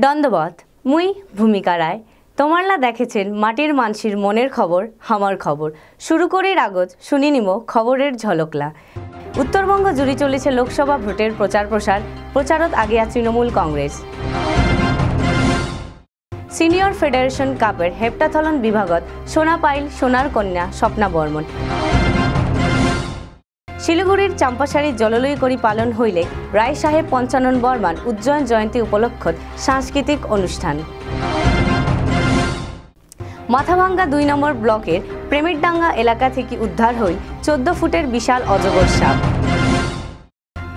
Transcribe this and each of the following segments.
দণ্ডবত মুই ভূমিকা রায় তোমারলা দেখেছেন মাটির মানসির মনের খবর আমার খবর শুরু করির আগত শুনি নিব খবরের ঝলকলা। উত্তরবঙ্গ জুড়ে চলেছে লোকসভা ভোটের প্রচারত আগিয়া তৃণমূল কংগ্রেস। সিনিয়র ফেডারেশন কাপের হেপ্টাথলন বিভাগত সোনা পাইল সোনার কন্যা স্বপ্না বর্মন। শিলিগুড়ির চাম্পাসারি জললই করি পালন হইলে রায় সাহেব পঞ্চানন বর্মান উজ্জয়ন জয়ন্তী উপলক্ষত সাংস্কৃতিক অনুষ্ঠান। মাথাভাঙ্গা 2 নম্বর ব্লকের প্রেমিরডাঙ্গা এলাকা থেকে উদ্ধার হই 14 ফুটের বিশাল অজগর সাপ।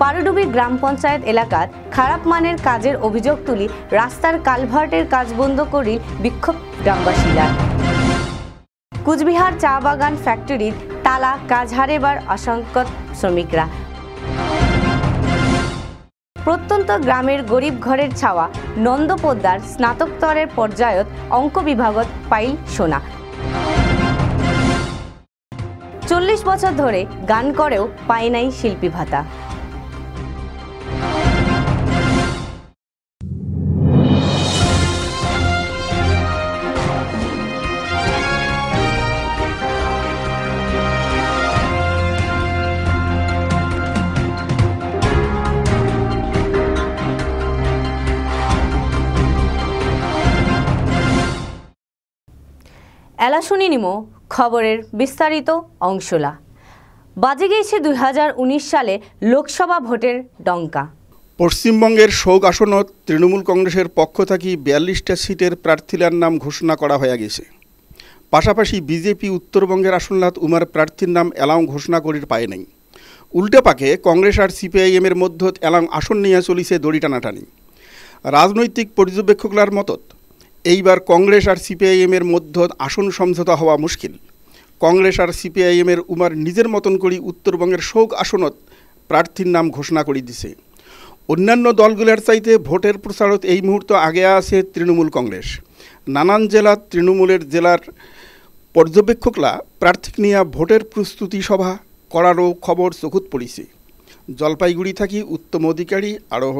পারুডুবি গ্রাম পঞ্চায়েত এলাকার খারাপ মানের কাজের অভিযোগ তুলি রাস্তার কালভার্টের কাজ বন্ধ করি বিক্ষোভ গ্রামবাসীরা। কুচবিহার চা বাগান ফ্যাক্টরির তালা কাজ হারেবার আশঙ্কা শ্রমিকরা। প্রত্যন্ত গ্রামের গরিব ঘরের ছাওয়া নন্দপোদ্দার স্নাতকোত্তরের পর্যায়ত অঙ্ক বিভাগত পাইল সোনা। 40 বছর ধরে গান করেও পায় নাই শিল্পী ভাতা। এলা শুনি নিমো খবরের বিস্তারিত অংশলা। বাজে গিয়েছে 2019 সালে লোকসভা ভোটের ডঙ্কা। পশ্চিমবঙ্গের শোক আসনত তৃণমূল কংগ্রেসের পক্ষ থেকে 42টা সিটের প্রার্থীর নাম ঘোষণা করা হয়ে গেছে। পাশাপাশি বিজেপি উত্তরবঙ্গের আসনলাত উমার প্রার্থীর নাম এলাও ঘোষণা করির পায় নাই। উল্টে পাকে কংগ্রেস আর সিপিআইএমের মধ্যত এলাও আসন নিয়ে চলিছে দড়ি টানাটানি। রাজনৈতিক পর্যবেক্ষকলার মতত এইবার কংগ্রেস আর সিপিআইএমের মধ্যে আসন সমঝোতা হওয়া মুশকিল। কংগ্রেস আর সিপিআইএমের উমার নিজের মতন করি উত্তরবঙ্গের শোক আসনত প্রার্থীর নাম ঘোষণা করে দিছে। অন্যান্য দলগুলোর চাইতে ভোটের প্রচারত এই মুহূর্তে আগে আছে তৃণমূল কংগ্রেস। নানান জেলা তৃণমূলের জেলার পর্যবেক্ষকরা প্রার্থী নিয়ে ভোটের প্রস্তুতি সভা করারও খবর চকুত পড়িছে। জলপাইগুড়ি থাকি উত্তম অধিকারী আরোহ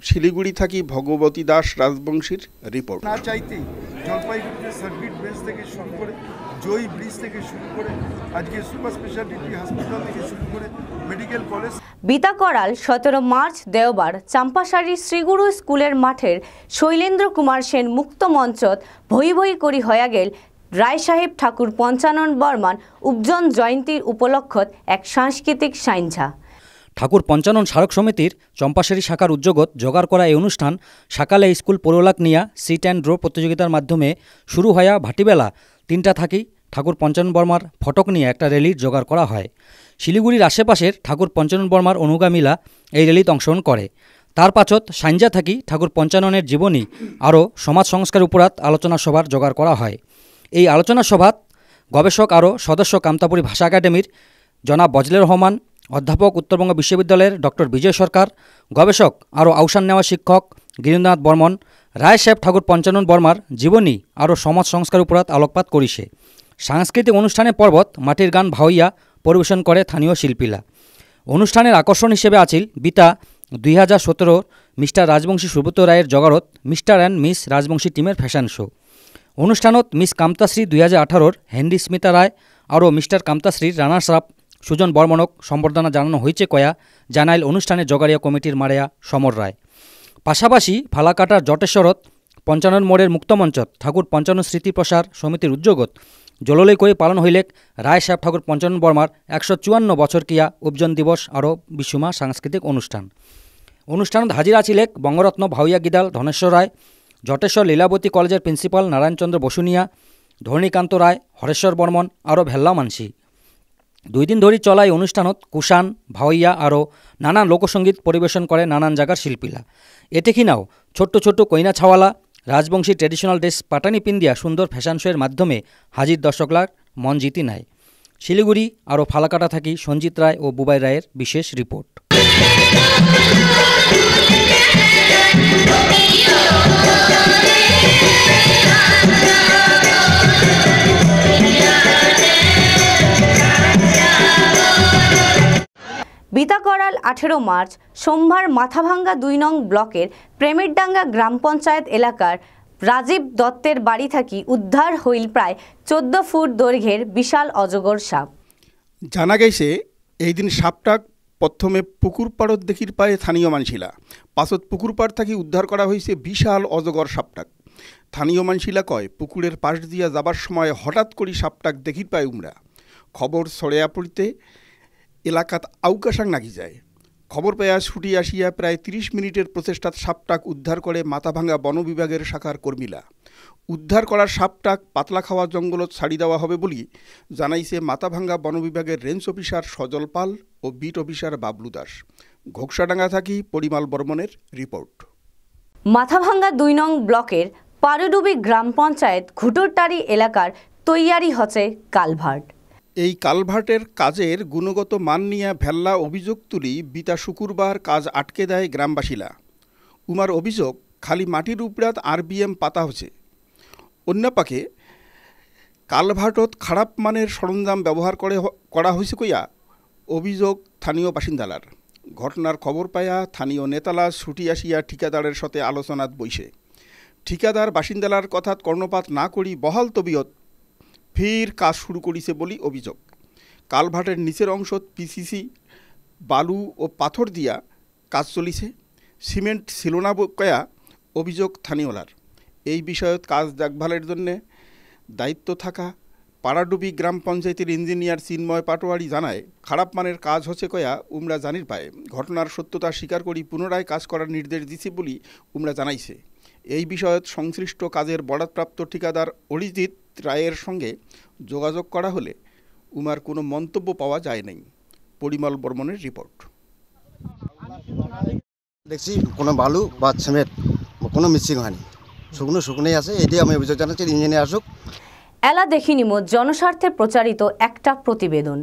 শিলিগুড়ি থাকি ভগবতী দাস রাজবংশীর রিপোর্ট। না চাইতেই জলপাইগুড়িতে সার্কিট বেঞ্চ থেকে শুরু করে জয়ী ব্রিজ থেকে শুরু করে আজকে সুপার স্পেশালিটি হাসপাতাল থেকে শুরু করে মেডিকেল কলেজ। বিতা করাল 17 মার্চ দেওবার চাম্পাসারি শ্রীগুরু স্কুলের মাঠের শৈলেন্দ্র কুমার সেন মুক্ত মঞ্চত ভই ভই করি হয়ে গেল রায় সাহেব ঠাকুর পঞ্চানন বর্মান উজ্জয়ন জয়ন্তীর উপলক্ষত এক সাংস্কৃতিক সাইনঝা। ঠাকুর পঞ্চানন স্মারক সমিতির চম্পাসারি শাখার উদ্যোগত জোগাড় করা এই অনুষ্ঠান সকালে স্কুল পৌরলাক নিয়া সিট অ্যান্ড ড্র প্রতিযোগিতার মাধ্যমে শুরু হইয়া ভাটিবেলা 3টা থাকি ঠাকুর পঞ্চানন বর্মার ফটক নিয়ে একটা র্যালির জোগাড় করা হয়। শিলিগুড়ির আশেপাশের ঠাকুর পঞ্চানন বর্মার অনুগামীরা এই র্যালিতে অংশগ্রহণ করে। তার পাছত সাইনজা থাকি ঠাকুর পঞ্চাননের জীবনী আরও সমাজ সংস্কার উপরাত আলোচনা সভার জোগাড় করা হয়। এই আলোচনা সভাত গবেষক আরও সদস্য কামতাপুরী ভাষা একাডেমির জনাব বজলুর রহমান, অধ্যাপক উত্তরবঙ্গ বিশ্ববিদ্যালয়ের ডক্টর বিজয় সরকার, গবেষক আরও আউসান নেওয়া শিক্ষক গিরীন্দ্রনাথ বর্মন রায় সাহেব ঠাকুর পঞ্চানন বর্মার জীবনী আরও সমাজ সংস্কার উপরাত আলোকপাত করিছে। সাংস্কৃতিক অনুষ্ঠানের পর্বত মাটির গান ভাওইয়া পরিবেশন করে স্থানীয় শিল্পীরা। অনুষ্ঠানের আকর্ষণ হিসেবে আছিল বিতা 2017 মিস্টার রাজবংশী সুব্রত রায়ের জগারত মিস্টার অ্যান্ড মিস রাজবংশী টিমের ফ্যাশন শো। অনুষ্ঠানত মিস কামতাশ্রী 2018 হেনরি স্মিতা রায় আরও মিস্টার কামতাশ্রীর রানার্স আপ সুজন বর্মনক সম্বর্ধনা জানানো হয়েছে কয়া জানাইল অনুষ্ঠানে জগাড়িয়া কমিটির মারেয়া সমর রায়। পাশাপাশি ফালাকাটার জটেশ্বরত পঞ্চানন মোড়ের মুক্তমঞ্চত ঠাকুর পঞ্চানন স্মৃতি প্রসার সমিতির উদ্যোগত জললই করে পালন হইলেক রায় সাহেব ঠাকুর পঞ্চানন বর্মার 154 বছর কিয়া উপজন দিবস আরও বিশ্বমা সাংস্কৃতিক অনুষ্ঠানত হাজির আছিলেক বঙ্গরত্ন ভাউইয়া গিদাল ধনেশ্বর রায়, জটেশ্বর লীলাবতী কলেজের প্রিন্সিপাল নারায়ণচন্দ্র বসুনিয়া, ধরণীকান্ত রায়, হরেশ্বর বর্মন আরও ভেল্লা মানসি। 2 দিন ধরে চলা এই অনুষ্ঠানত কুষাণ ভাওইয়া আরও নানান লোকসঙ্গীত পরিবেশন করে নানান জায়গার শিল্পীরা। এতে কিনাও ছোট্ট ছোট্ট কইনা ছাওয়ালা রাজবংশী ট্রেডিশনাল ড্রেস পাটানি পিন্দিয়া সুন্দর ফ্যাশন শোয়ের মাধ্যমে হাজির দর্শকলার মন জিতি নেয়। শিলিগুড়ি আরও ফালাকাটা থাকি সঞ্জিত রায় ও বুবাই রায়ের বিশেষ রিপোর্ট। বিতা করা গতকাল 18 মার্চ সোমবার মাথাভাঙ্গা 2 নং ব্লকের প্রেমেরডাঙ্গা গ্রাম পঞ্চায়েত এলাকার রাজীব দত্তের বাড়ি থেকে উদ্ধার হইল প্রায় 14 ফুট দৈর্ঘ্যের বিশাল অজগর সাপ। জানা গেছে এই দিন সাপটাক প্রথমে পুকুর পাড়ত দেখির পায়ে স্থানীয় মানসিলা, পাছত পুকুর পাড় থাকি উদ্ধার করা হয়েছে বিশাল অজগর সাপটাক। স্থানীয় মানসিলা কয় পুকুরের পাশ দিয়া যাবার সময় হঠাৎ করে সাপটাক দেখির পায় উমরা। খবর ছড়িয়া পড়িতে এলাকাত আউকাশাং নাগি যায়। খবর পেয়া ছুটি আসিয়া প্রায় 30 মিনিটের প্রচেষ্টাত সাপটাক উদ্ধার করে মাথাভাঙ্গা বন বিভাগের শাখার কর্মীরা। উদ্ধার করার সাপটাক পাতলা খাওয়া জঙ্গলত ছাড়ি দেওয়া হবে বলে জানাইছে মাথাভাঙ্গা বন বিভাগের রেঞ্জ অফিসার সজল পাল ও বিট অফিসার বাবলু দাস। ঘোকসাডাঙ্গা থাকি পরিমল বর্মনের রিপোর্ট। মাথাভাঙ্গা 2 নং ব্লকের পারুডুবি গ্রাম পঞ্চায়েত ঘুটুরটারি এলাকার তৈয়ারি হচ্ছে কালভার্ট। এই কালভার্টের কাজের গুণগত মান নিয়ে ভেল্লা অভিযোগ তুলি বিতা শুক্রবার কাজ আটকে দেয় গ্রামবাসীরা। উমার অভিযোগ খালি মাটির উপরাত RBM পাতা হচ্ছে। অন্যপাকে কালভার্টত খারাপ মানের সরঞ্জাম ব্যবহার করা হয়েছে কইয়া অভিযোগ স্থানীয় বাসিন্দালার। ঘটনার খবর পাইয়া স্থানীয় নেতালা ছুটি আসিয়া ঠিকাদারের সাথে আলোচনাত বইছে। ঠিকাদার বাসিন্দালার কথাত কর্ণপাত না করি বহাল তবিয়ত ফের কাজ শুরু করিছে বলি অভিযোগ। কালভার্টের নিচের অংশত PCC বালু ও পাথর দিয়া কাজ চলিছে, সিমেন্ট ছিল না কয়া অভিযোগ স্থানীয়লার। এই বিষয়ত কাজ দেখভালের জন্যে দায়িত্ব থাকা পাড়াডুবি গ্রাম পঞ্চায়েতের ইঞ্জিনিয়ার চিন্ময় পাটোয়ারি জানায় খারাপ মানের কাজ হচ্ছে কয়া উমরা জানির পায়। ঘটনার সত্যতা স্বীকার করি পুনরায় কাজ করার নির্দেশ দিছে বলি উমরা জানাইছে। এই বিষয়ত সংশ্লিষ্ট কাজের বরাদপ্রাপ্ত ঠিকাদার অরিজিৎ রায়ের সঙ্গে যোগাযোগ করা হলে উমার কোনো মন্তব্য পাওয়া যায় নাই। পরিমল বর্মনের রিপোর্ট। দেখছি কোনো বালু বা সিমেন্ট কোনো মিক্সিং হয়নি, শুকনোই আছে। এটাই আমি অভিযোগ জানাচ্ছি, ইঞ্জিনিয়ার আসুক। এলা দেখিনিমো জনস্বার্থে প্রচারিত একটা প্রতিবেদন।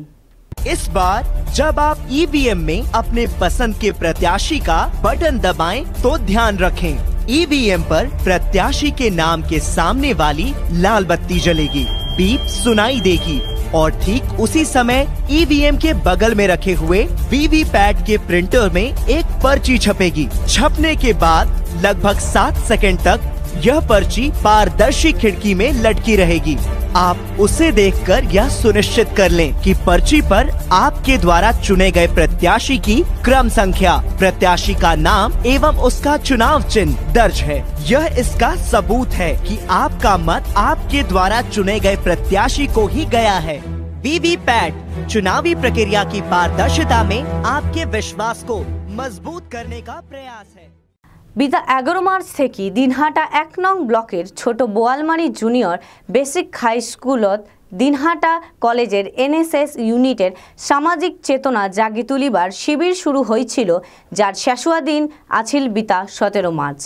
इस बार जब आप EVM में अपने पसंद के प्रत्याशी का बटन दबाएं तो ध्यान रखें, EVM पर प्रत्याशी के नाम के सामने वाली लाल बत्ती जलेगी, बीप सुनाई देगी और ठीक उसी समय EVM के बगल में रखे हुए वीवीपैट के प्रिंटर में एक पर्ची छपेगी। छपने के बाद लगभग 7 सेकंड तक यह पर्ची पारदर्शी खिड़की में लटकी रहेगी। आप उसे देखकर यह सुनिश्चित कर लें कि पर्ची पर आपके द्वारा चुने गए प्रत्याशी की क्रम संख्या, प्रत्याशी का नाम एवं उसका चुनाव चिन्ह दर्ज है। यह इसका सबूत है कि आपका मत आपके द्वारा चुने गए प्रत्याशी को ही गया है। वीवीपैट चुनावी प्रक्रिया की पारदर्शिता में आपके विश्वास को मजबूत करने का प्रयास है। বিতা 11 মার্চ থেকে দিনহাটা 1 নং ব্লকের ছোট বোয়ালমারি জুনিয়র বেসিক হাই স্কুলত দিনহাটা কলেজের NSS ইউনিটের সামাজিক চেতনা জাগি তুলিবার শিবির শুরু হয়েছিল, যার শেষুয়া দিন আছিল বিতা 17 মার্চ।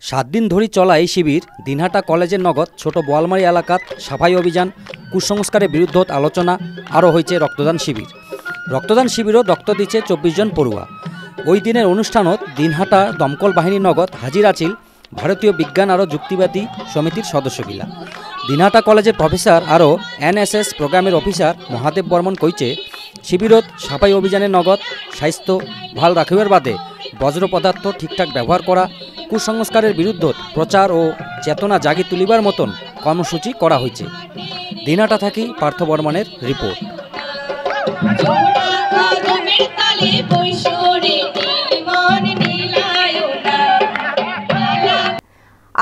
7 দিন ধরে চলা এই শিবির দিনহাটা কলেজের নগদ ছোট বোয়ালমারি এলাকাত সাফাই অভিযান, কুসংস্কারের বিরুদ্ধে আলোচনা, আরও হয়েছে রক্তদান শিবির। রক্তদান শিবিরও রক্ত দিচ্ছে 24 জন পড়ুয়া। ওই দিনের অনুষ্ঠানত দিনহাটা দমকল বাহিনীর নগদ হাজির আছিল ভারতীয় বিজ্ঞান আর যুক্তিবাদী সমিতির সদস্যগিলা। দিনহাটা কলেজের প্রফেসর আর NSS প্রোগ্রামের অফিসার মহাদেব বর্মন কইছে শিবিরত সাফাই অভিযানের নগদ স্বাস্থ্য ভাল রাখিবার বাদে বজ্র পদার্থ ঠিকঠাক ব্যবহার করা, কুসংস্কারের বিরুদ্ধে প্রচার ও চেতনা জাগি তুলিবার মতন কর্মসূচি করা হয়েছে। দিনহাটা থাকি পার্থ বর্মনের রিপোর্ট।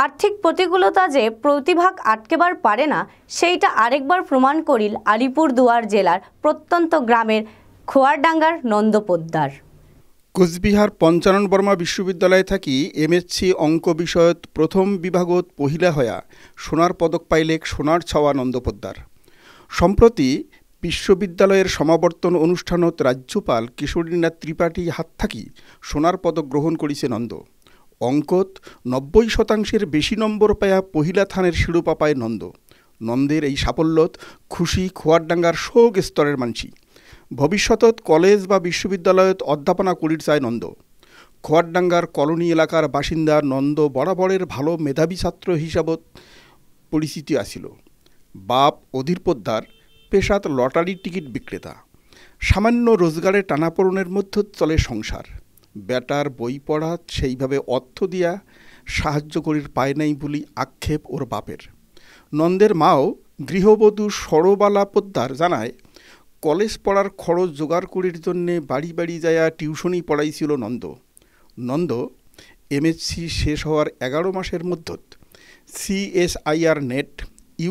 আর্থিক প্রতিকূলতা যে প্রতিভাগ আটকেবার পারে না, সেইটা আরেকবার প্রমাণ করিল আলিপুরদুয়ার জেলার প্রত্যন্ত গ্রামের খোয়ারডাঙ্গার নন্দ পোদ্দার। কোচবিহার পঞ্চানন বর্মা বিশ্ববিদ্যালয় থাকি MSc অঙ্ক বিষয়ত প্রথম বিভাগত পহিলা হয়া সোনার পদক পাইলেক সোনার ছাওয়া নন্দ পোদ্দার। সম্প্রতি বিশ্ববিদ্যালয়ের সমাবর্তন অনুষ্ঠানত রাজ্যপাল কিশোরীনাথ ত্রিপাঠী হাত থাকি সোনার পদক গ্রহণ করিছে নন্দ। অঙ্কত 90% বেশি নম্বর পায়া পহিলা থানের শিরোপা পায় নন্দ। নন্দের এই সাফল্যত খুশি খোয়ারডাঙ্গার শোক স্তরের মানসি। ভবিষ্যতত কলেজ বা বিশ্ববিদ্যালয়ত অধ্যাপনা করির চায় নন্দ। খোয়ারডাঙ্গার কলোনি এলাকার বাসিন্দা নন্দ বরাবরের ভালো মেধাবী ছাত্র হিসাবত পরিচিতি আছিল। বাপ অধীর পোদ্দার পেশাত লটারির টিকিট বিক্রেতা। সামান্য রোজগারে টানাপোড়েনের মধ্যে চলে সংসার। বেটার বই পড়া সেইভাবে অর্থ দিয়া সাহায্য করির পায় নাই বলি আক্ষেপ ওর বাপের। নন্দের মাও গৃহবধূ সরবালা পোদ্দার জানায়, কলেজ পড়ার খরচ জোগাড় করির জন্যে বাড়ি বাড়ি যায়া টিউশনই পড়াইছিল নন্দ এমএসসি শেষ হওয়ার 11 মাসের মধ্যত CSIR NET,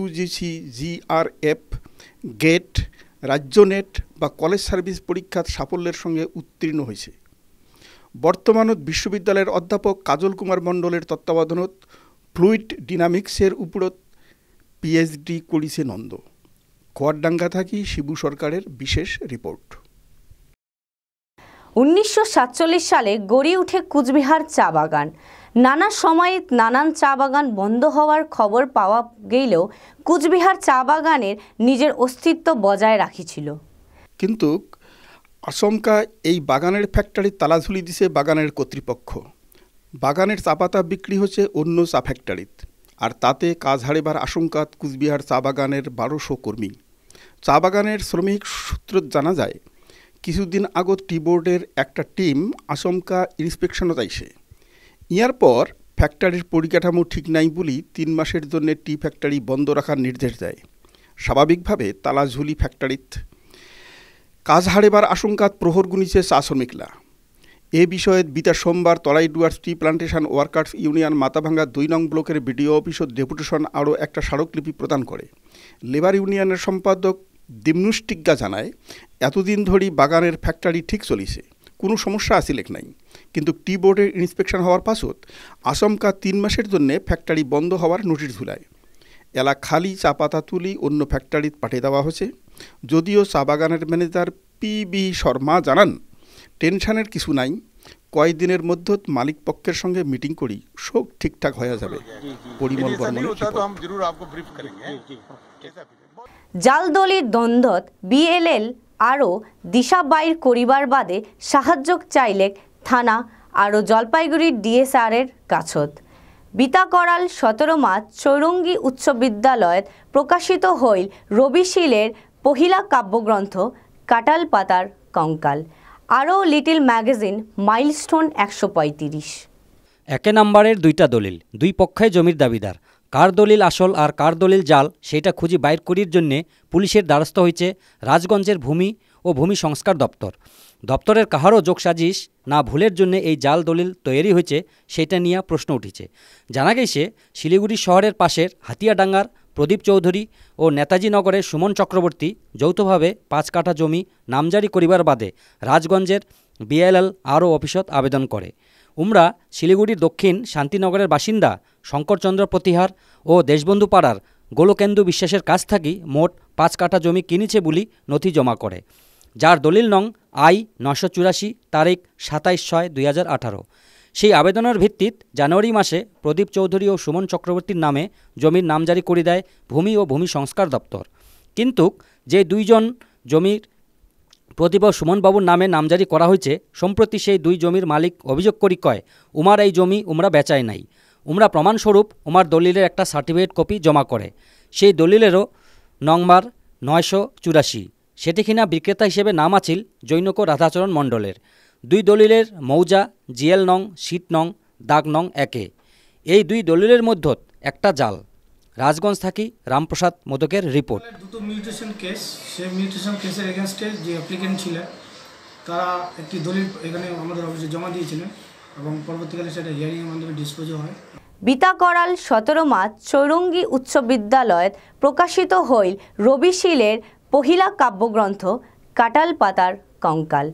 UGC GRF, GATE, রাজ্য নেট বা কলেজ সার্ভিস পরীক্ষাত সাফল্যের সঙ্গে উত্তীর্ণ হয়েছে। বর্তমানত বিশ্ববিদ্যালয়ের অধ্যাপক কাজল কুমার মণ্ডলের তত্ত্বাবধানত ফ্লুইড ডিনামিক্সের উপরত PhD করিছে নন্দ। কুয়ারডাঙ্গা থাকি শিবু সরকারের বিশেষ রিপোর্ট। 1947 সালে গড়ে উঠে কুচবিহার চা বাগান। নানা সময়ে নানান চা বাগান বন্ধ হওয়ার খবর পাওয়া গেলেও কুচবিহার চা বাগানের নিজের অস্তিত্ব বজায় রাখিছিল। কিন্তু আচমকা এই বাগানের ফ্যাক্টরি তালাঝুলি দিছে বাগানের কর্তৃপক্ষ। বাগানের চা পাতা বিক্রি হচ্ছে অন্য চা ফ্যাক্টরিত, আর তাতে কাজ হারিবার আশঙ্কাত কুচবিহার চা বাগানের 1200 কর্মী। চা বাগানের শ্রমিক সূত্র জানা যায়, কিছুদিন আগত টি বোর্ডের একটা টিম আচমকা ইন্সপেকশনত আইসে। ইয়ার পর ফ্যাক্টরির পরিকাঠামো ঠিক নাই বলি 3 মাসের জন্য টি ফ্যাক্টরি বন্ধ রাখার নির্দেশ দেয়। স্বাভাবিকভাবে তালাঝুলি ফ্যাক্টরিত কাজ হারিবার আশঙ্কাত প্রহর গুনিছে চা শ্রমিকরা। এ বিষয়ে বিতা সোমবার Terai Dooars tea plantation workers union Mathabhanga 2 নং ব্লকের বিডিও অফিসত ডেপুটেশন আরও একটা স্মারকলিপি প্রদান করে। লেবার ইউনিয়নের সম্পাদক দিমনুষ্টিজ্ঞা জানায়, এতদিন ধরে বাগানের ফ্যাক্টরি ঠিক চলিছে, কোনো সমস্যা আসিলেক নাই, কিন্তু টি বোর্ডের ইন্সপেকশন হওয়ার পাছত আচমকা 3 মাসের জন্য ফ্যাক্টরি বন্ধ হওয়ার নোটিশ ঝুলায়। এলা খালি চা পাতা তুলি অন্য ফ্যাক্টরিত পাঠিয়ে দেওয়া হয়েছে। যদিও চা বাগানের ম্যানেজার PB শর্মা জানান, টেনশনের কিছু নাই, কয়েকদিনের মধ্যে মালিক পক্ষের সঙ্গে মিটিং করি সব ঠিকঠাক হয়ে যাবে। পরিমল বর্মনের জালদলির দ্বন্দ্বত BLL আরও দিশা বাইর করিবার বাদে সাহায্য চাইলেক থানা আরও জলপাইগুড়ির DSR-এর কাছত। বিতাকরাল 17 মার্চ চৌরঙ্গী উচ্চ বিদ্যালয়ত প্রকাশিত হইল রবিশিলের পহিলা কাব্যগ্রন্থ কাটাল পাতার কঙ্কাল। আরও লিটিল ম্যাগাজিন মাইলস্টোন 135। 1 নম্বরের 2টা দলিল, 2 পক্ষই জমির দাবিদার। কার দলিল আসল আর কার দলিল জাল সেটা খুঁজি বাইর করির জন্যে পুলিশের দ্বারস্থ হয়েছে রাজগঞ্জের ভূমি ও ভূমি সংস্কার দপ্তরের কাহারও যোগসাজিশ না ভুলের জন্য এই জাল দলিল তৈরি হয়েছে সেটা নিয়ে প্রশ্ন উঠেছে। জানা গেছে শিলিগুড়ি শহরের পাশের হাতিয়াডাঙ্গার প্রদীপ চৌধুরী ও নেতাজি নগরের সুমন চক্রবর্তী যৌথভাবে 5 কাঠা জমি নামজারি করিবার বাদে রাজগঞ্জের BLL আরও অফিসত আবেদন করে। উমরা শিলিগুড়ির দক্ষিণ শান্তিনগরের বাসিন্দা শঙ্করচন্দ্র প্রতিহার ও দেশবন্ধু পাড়ার গোলকেন্দু বিশ্বাসের কাছ থাকি মোট 5 কাঠা জমি কিনেছে বলি নথি জমা করে, যার দলিল নং I-984 তারিখ 27/6/2018। সেই আবেদনের ভিত্তিত জানুয়ারি মাসে প্রদীপ চৌধুরী ও সুমন চক্রবর্তীর নামে জমির নামজারি করে দেয় ভূমি ও ভূমি সংস্কার দপ্তর। কিন্তু যে 2 জন জমির প্রদীপ ও সুমনবাবুর নামে নামজারি করা হয়েছে, সম্প্রতি সেই 2 জমির মালিক অভিযোগ করি কয়, উমার এই জমি উমরা বেচায় নাই। উমরা প্রমাণস্বরূপ উমার দলিলের একটা সার্টিফিকেট কপি জমা করে। সেই দলিলেরও নম্বর 984, সেটি কিনা বিক্রেতা হিসেবে নাম আছিল জৈনক রাধাচরণ মণ্ডলের। 2 দলিলের মৌজা GL নং, সিট নং, দাগ নং 1-এ। এই 2 দলিলের মধ্যত একটা জাল। রাজগঞ্জ থাকি রামপ্রসাদ মোদকের রিপোর্ট। দুটো মিউটেশন কেস, সেই মিউটেশন কেসের এগেনস্টে যে অ্যাপ্লিকেন্ট ছিলেন তারা একটি দলিল এখানে আমাদের অফিসে জমা দিয়েছিলেন এবং পরবর্তীকালে সেটা হিয়ারিংয়ের মাধ্যমে ডিসপোজও হয়। বিতাকরাল 17 মার্চ চৌরঙ্গী উচ্চ বিদ্যালয়ত প্রকাশিত হইল রবিশিলের পহিলা কাব্যগ্রন্থ কাটাল পাতার কঙ্কাল।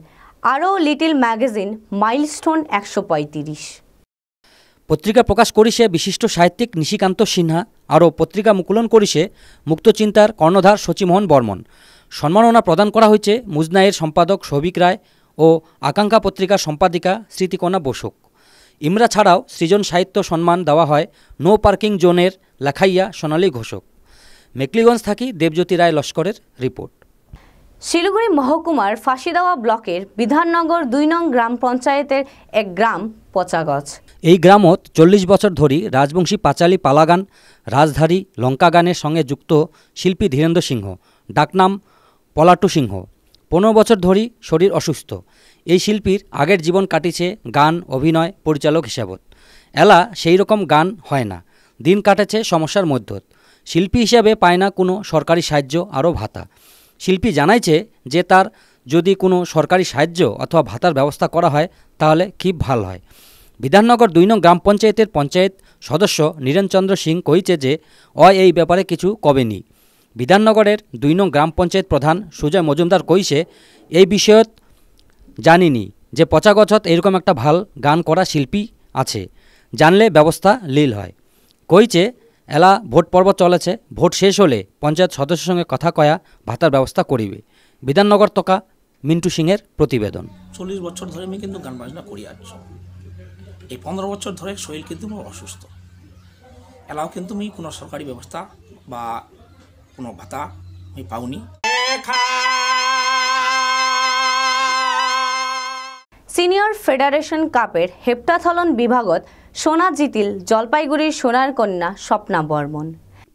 আরও লিটিল ম্যাগাজিন মাইলস্টোন 135। পত্রিকা প্রকাশ করিছে বিশিষ্ট সাহিত্যিক নিশিকান্ত সিনহা, আরও পত্রিকা মুকুলন করিছে মুক্তচিন্তার কর্ণধার শচীমোহন বর্মন। সম্মাননা প্রদান করা হয়েছে মুজনাইয়ের সম্পাদক সৌভিক রায় ও আকাঙ্ক্ষা পত্রিকার সম্পাদিকা স্মৃতিকণা বসুক। ইমরা ছাড়াও সৃজন সাহিত্য সম্মান দেওয়া হয় নো পার্কিং জোনের লেখাইয়া সোনালী ঘোষক। মেকলিগঞ্জ থাকি দেবজ্যোতি রায় লস্করের রিপোর্ট। শিলিগুড়ি মহকুমার ফাঁসিদাওয়া ব্লকের বিধাননগর 2 নং গ্রাম পঞ্চায়েতের এক গ্রাম পচাগছ। এই গ্রামত 40 বছর ধরি রাজবংশী পাঁচালী পালাগান, রাজধারী লঙ্কা গানের সঙ্গে যুক্ত শিল্পী ধীরেন্দ্র সিংহ, ডাকনাম পলাটু সিংহ। 15 বছর ধরেই শরীর অসুস্থ। এই শিল্পীর আগের জীবন কাটিছে গান, অভিনয়, পরিচালক হিসাবত। এলা সেই রকম গান হয় না, দিন কাটেছে সমস্যার মধ্যত। শিল্পী হিসাবে পায় না কোনো সরকারি সাহায্য আরও ভাতা। শিল্পী জানাইছে যে তার যদি কোনো সরকারি সাহায্য অথবা ভাতার ব্যবস্থা করা হয় তাহলে খুব ভালো হয়। বিধাননগর 2 নং গ্রাম পঞ্চায়েতের পঞ্চায়েত সদস্য নীরেনচন্দ্র সিং কইছে যে এই ব্যাপারে কিছু কবেনি। বিধাননগরের 2 নং গ্রাম পঞ্চায়েত প্রধান সুজয় মজুমদার কইছে এই বিষয়ত জানিনি যে পচা গছত এরকম একটা ভাল গান করা শিল্পী আছে, জানলে ব্যবস্থা লীল হয়। কইছে এলা ভোট পর্ব চলেছে, ভোট শেষ হলে পঞ্চায়েত সদস্যের সঙ্গে কথা কয়া ভাতার ব্যবস্থা করিবে। বিধাননগর তকা মিন্টু সিংয়ের প্রতিবেদন। 40 বছর ধরে আমি কিন্তু গান বাজনা করি আসছি। এই 15 বছর ধরে শরীর কিন্তু আমার অসুস্থ। এলাও কিন্তু আমি কোনো সরকারি ব্যবস্থা বা কোনো ভাতা আমি পাওনি। সিনিয়র ফেডারেশন কাপের হেপ্টাথলন বিভাগত সোনা জিতিল জলপাইগুড়ির সোনার কন্যা স্বপ্না বর্মন।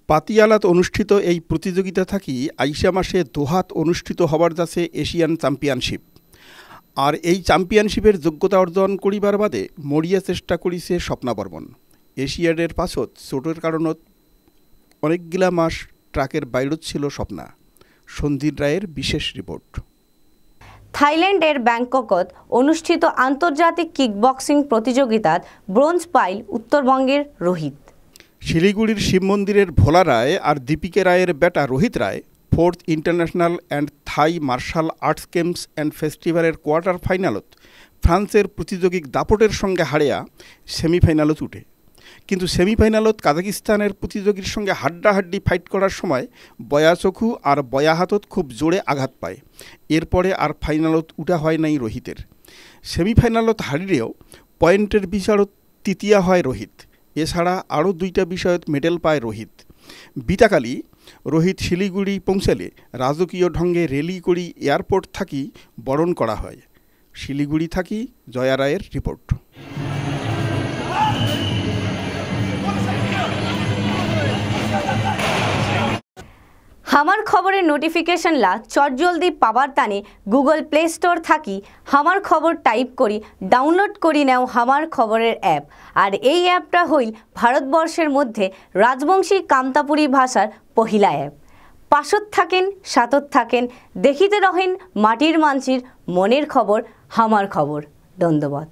পাতিয়ালাত অনুষ্ঠিত এই প্রতিযোগিতা থাকি আইসা মাসে দোহাত অনুষ্ঠিত হবার যাচ্ছে এশিয়ান চ্যাম্পিয়নশিপ। আর এই চ্যাম্পিয়নশিপের যোগ্যতা অর্জন করিবার বাদে মরিয়া চেষ্টা করিছে স্বপ্না বর্মন। এশিয়াডের পাছত চোটের কারণত অনেকগুলা মাস ট্রাকের বাইরত ছিল স্বপ্না। সন্দীপ রায়ের বিশেষ রিপোর্ট। থাইল্যান্ডের ব্যাংককত অনুষ্ঠিত আন্তর্জাতিক কিকবক্সিং প্রতিযোগিতাত ব্রোঞ্জ পাইল উত্তরবঙ্গের রোহিত। শিলিগুড়ির শিব মন্দিরের ভোলা রায় আর দীপিকা রায়ের বেটা Rohit Roy 4th international and Thai martial arts games and ফেস্টিভ্যালের কোয়ার্টার ফাইনালত ফ্রান্সের প্রতিযোগী দাপটের সঙ্গে হারিয়া সেমিফাইনালত উঠে। কিন্তু সেমিফাইনালত কাজাকিস্তানের প্রতিযোগীর সঙ্গে হাড্ডাহাড্ডি ফাইট করার সময় বয়া চোখু আর বয়া হাতত খুব জোরে আঘাত পায়। এরপরে আর ফাইনালত উঠা হয় নাই রোহিতের। সেমিফাইনালত হারিলেও পয়েন্টের বিচারত তৃতীয়া হয় রোহিত। এছাড়া আরও 2টা বিষয়ত মেডেল পায় রোহিত। বিতাকালি রোহিত শিলিগুড়ি পৌঁছালে রাজকীয় ঢঙ্গে রেলি করি এয়ারপোর্ট থাকি বরণ করা হয়। শিলিগুড়ি থাকি জয়া রায়ের রিপোর্ট। হামার খবরের নোটিফিকেশন লা চটজলদি পাবার টানে গুগল প্লে স্টোর থাকি হামার খবর টাইপ করি ডাউনলোড করি নেও হামার খবরের অ্যাপ। আর এই অ্যাপটা হইল ভারতবর্ষের মধ্যে রাজবংশী কামতাপুরী ভাষার পহিলা অ্যাপ। পাশত থাকেন, সাতত থাকেন, দেখিতে রহেন মাটির মানচির মনের খবর হামার খবর। ধন্যবাদ।